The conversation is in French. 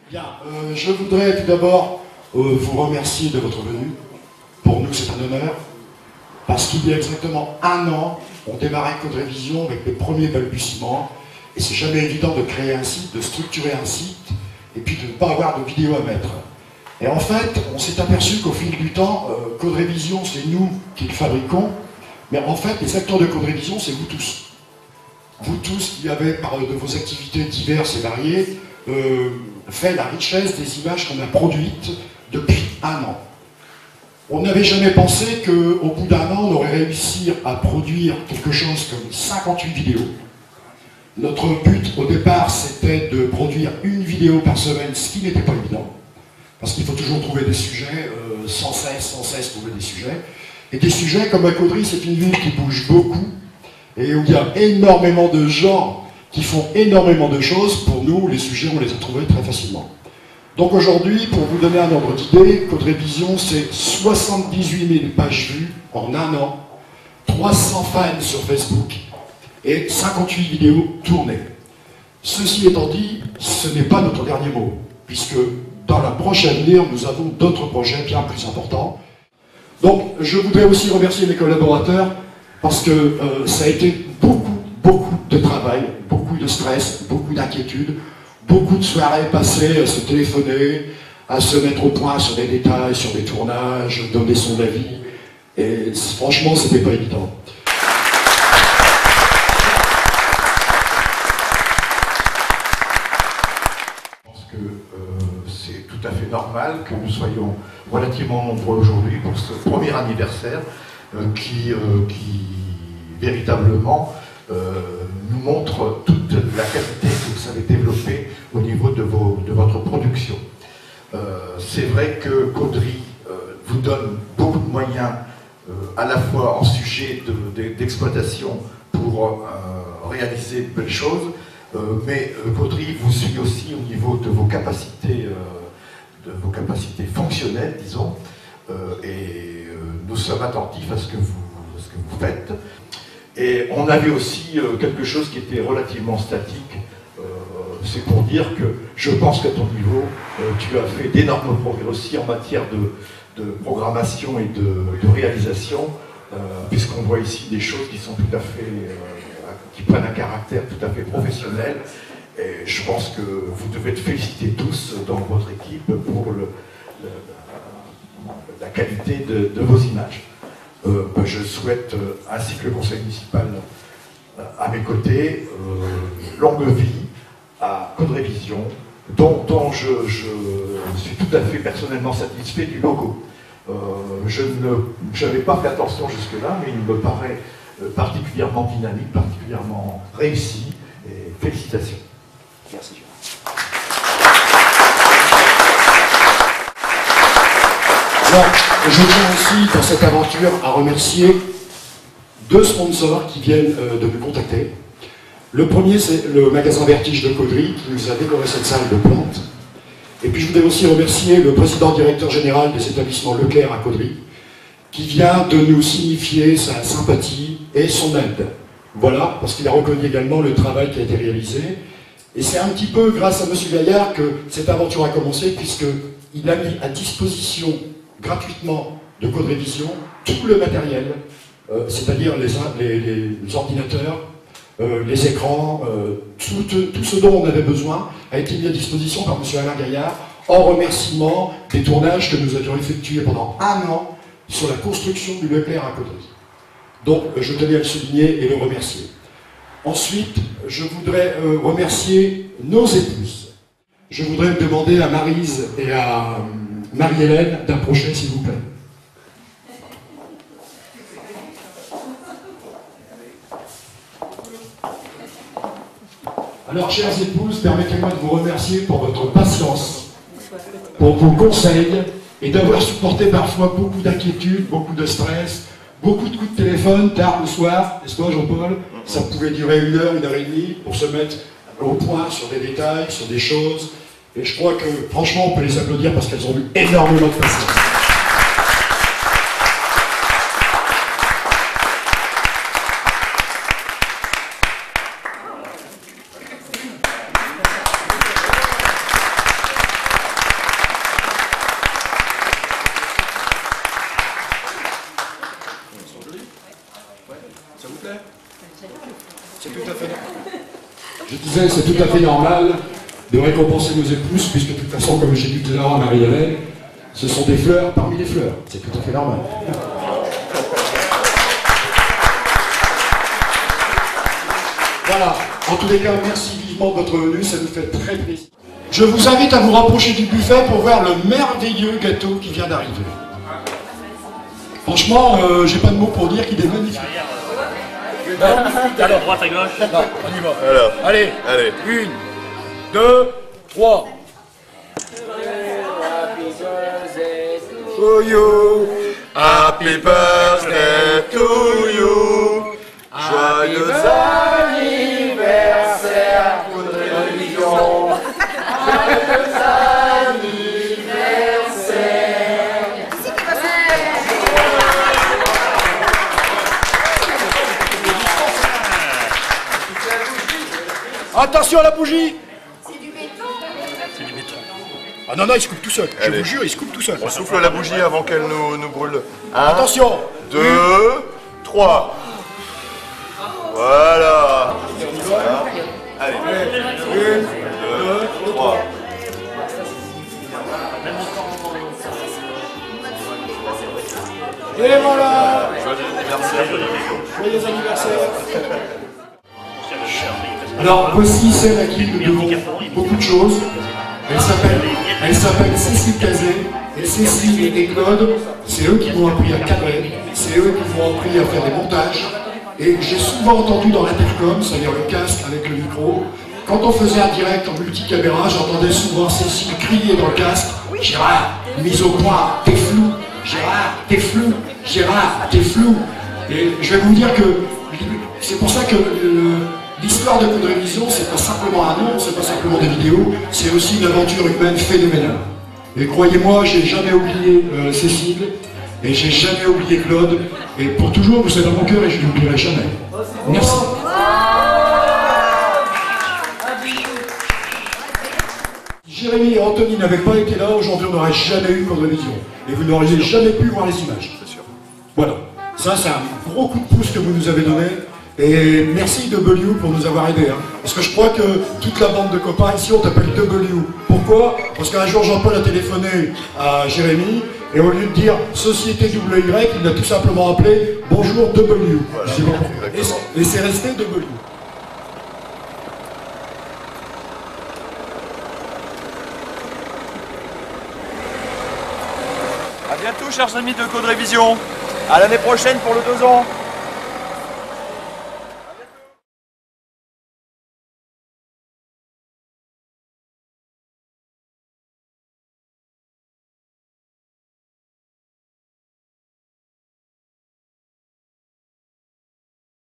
Bien, je voudrais tout d'abord vous remercier de votre venue. Pour nous, c'est un honneur, parce qu'il y a exactement un an, on démarrait Code Révision avec les premiers balbutiements, et c'est jamais évident de créer un site, de structurer un site, et puis de ne pas avoir de vidéo à mettre. Et en fait, on s'est aperçu qu'au fil du temps, Code Révision, c'est nous qui le fabriquons, mais en fait, les acteurs de Code Révision, c'est vous tous. Vous tous qui avez, par de vos activités diverses et variées, fait la richesse des images qu'on a produites depuis un an. On n'avait jamais pensé qu'au bout d'un an, on aurait réussi à produire quelque chose comme 58 vidéos. Notre but au départ, c'était de produire une vidéo par semaine, ce qui n'était pas évident, parce qu'il faut toujours trouver des sujets, sans cesse trouver des sujets. Et des sujets comme à Caudry, c'est une ville qui bouge beaucoup, et où il y a énormément de gens qui font énormément de choses. Pour nous, les sujets, on les a trouvés très facilement. Donc aujourd'hui, pour vous donner un ordre d'idée, Code Révision, c'est 78 000 pages vues en un an, 300 fans sur Facebook et 58 vidéos tournées. Ceci étant dit, ce n'est pas notre dernier mot, puisque dans la prochaine avenir, nous avons d'autres projets bien plus importants. Donc je voudrais aussi remercier mes collaborateurs, parce que ça a été beaucoup de travail, beaucoup de stress, beaucoup d'inquiétude, beaucoup de soirées passées à se téléphoner, à se mettre au point sur des détails, sur des tournages, donner son avis. Et franchement, c'était pas évident. Je pense que c'est tout à fait normal que nous soyons relativement nombreux aujourd'hui pour ce premier anniversaire qui véritablement nous montre toute la qualité que vous avez développée au niveau de votre production. C'est vrai que Caudry vous donne beaucoup de moyens à la fois en sujet d'exploitation pour réaliser de belles choses, mais Caudry vous suit aussi au niveau de vos capacités fonctionnelles, disons, et nous sommes attentifs à ce que vous faites. Et on avait aussi quelque chose qui était relativement statique. C'est pour dire que je pense qu'à ton niveau, tu as fait d'énormes progrès aussi en matière de programmation et de réalisation, puisqu'on voit ici des choses qui sont tout à fait, qui prennent un caractère tout à fait professionnel. Et je pense que vous devez être félicités tous dans votre équipe pour la qualité de vos images. Je souhaite, ainsi que le conseil municipal à mes côtés, longue vie à Code Révision, dont je suis tout à fait personnellement satisfait du logo. Je n'avais pas fait attention jusque-là, mais il me paraît particulièrement dynamique, particulièrement réussi, et félicitations. Merci. Alors, je tiens aussi, dans cette aventure, à remercier deux sponsors qui viennent de nous contacter. Le premier, c'est le magasin Vertige de Caudry, qui nous a décoré cette salle de plantes. Et puis je voudrais aussi remercier le président-directeur général des établissements Leclerc à Caudry, qui vient de nous signifier sa sympathie et son aide. Voilà, parce qu'il a reconnu également le travail qui a été réalisé. Et c'est un petit peu grâce à M. Gaillard que cette aventure a commencé, puisqu'il a mis à disposition gratuitement de Code Révision tout le matériel, c'est-à-dire les ordinateurs, les écrans, tout ce dont on avait besoin a été mis à disposition par M. Alain Gaillard en remerciement des tournages que nous avions effectués pendant un an sur la construction du Leclerc à Caudry. Donc je tenais à le souligner et le remercier. Ensuite, je voudrais remercier nos épouses. Je voudrais demander à Maryse et à Marie-Hélène d'approcher, s'il vous plaît. Alors, chères épouses, permettez-moi de vous remercier pour votre patience, pour vos conseils, et d'avoir supporté parfois beaucoup d'inquiétudes, beaucoup de stress, beaucoup de coups de téléphone, tard le soir, n'est-ce pas Jean-Paul? Ça pouvait durer 1 heure, 1 heure et demie, pour se mettre au point sur des détails, sur des choses. Et je crois que, franchement, on peut les applaudir parce qu'elles ont eu énormément de patience. disais, c'est tout à fait normal de récompenser nos épouses, puisque de toute façon, comme j'ai dit tout à l'heure à Marie-Hélène, ce sont des fleurs parmi les fleurs. C'est tout à fait normal. Voilà. En tous les cas, merci vivement de votre venue, ça nous fait très plaisir. Je vous invite à vous rapprocher du buffet pour voir le merveilleux gâteau qui vient d'arriver. Franchement, j'ai pas de mots pour dire qu'il est magnifique. Alors, droite à gauche. Non, on y va. Alors, Allez, allez. 1, 2, 3. To you, happy birthday to you, joyeux anniversaire, Code Religion, joyeux anniversaire. Attention à la bougie! C'est du béton. Ah non, non, il se coupe tout seul. Je Allez. vous jure, il se coupe tout seul. On souffle la bougie avant qu'elle nous brûle. 1, Attention! 2, 3. Voilà. Allez. 1, 2, 3. Et voilà! Joyeux anniversaire. Joyeux anniversaire! Alors, voici celle à qui nous devons beaucoup de choses. Elle s'appelle Cécile Cazet. Et Cécile et Claude, c'est eux qui m'ont appris à cadrer, c'est eux qui m'ont appris à faire des montages. Et j'ai souvent entendu dans l'intercom, c'est-à-dire le casque avec le micro, quand on faisait un direct en multicaméra, j'entendais souvent Cécile crier dans le casque, « Gérard, mise au point, t'es flou, Gérard, t'es flou, Gérard, t'es flou ». Et je vais vous dire que c'est pour ça que l'histoire de Code Révision, c'est pas simplement un nom, c'est pas simplement des vidéos, c'est aussi une aventure humaine phénoménale. Et croyez-moi, j'ai jamais oublié Cécile, et j'ai jamais oublié Claude, et pour toujours, vous êtes dans mon cœur et je ne l'oublierai jamais. Merci. Si Jérémy et Anthony n'avaient pas été là, aujourd'hui on n'aurait jamais eu Code Révision. Et vous n'auriez jamais pu voir les images. Voilà. Ça, c'est un gros coup de pouce que vous nous avez donné. Et merci W pour nous avoir aidés. Hein. Parce que je crois que toute la bande de copains ici, on t'appelle W. Pourquoi? Parce qu'un jour, Jean-Paul a téléphoné à Jérémy, et au lieu de dire Société WY, il l'a tout simplement appelé Bonjour W. Voilà, Je sais pas pourquoi. Et c'est resté W. À bientôt, chers amis de Code Révision. À l'année prochaine pour le 2 ans.